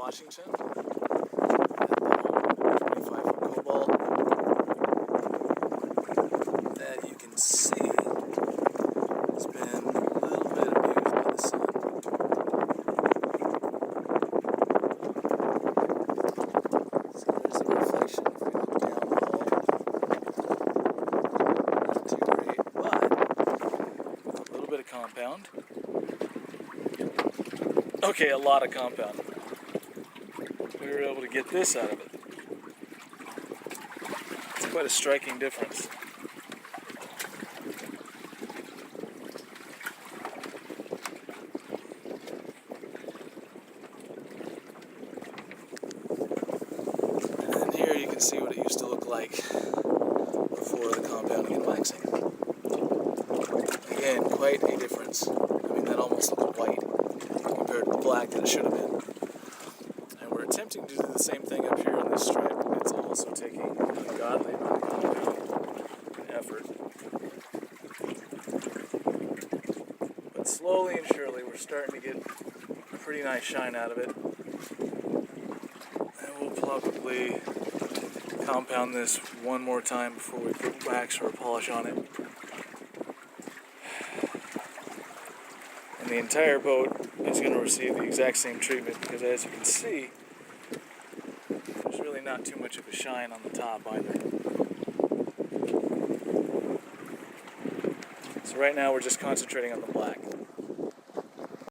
Washington at the 25 cobalt that you can see has been a little bit abused by the sun. So there's a reflection if we look down the hall. Not too great, but a little bit of compound. Okay, a lot of compound. We were able to get this out of it. It's quite a striking difference. And here you can see what it used to look like before the compounding and waxing. Again, quite a difference. I mean, that almost looks white compared to the black that it should have been. And we're attempting to do the same thing up here on this stripe. It's also taking an ungodly amount of compound and effort. But slowly and surely we're starting to get a pretty nice shine out of it. And we'll probably compound this one more time before we put wax or a polish on it. And the entire boat is going to receive the exact same treatment because, as you can see, there's really not too much of a shine on the top either. So right now we're just concentrating on the black.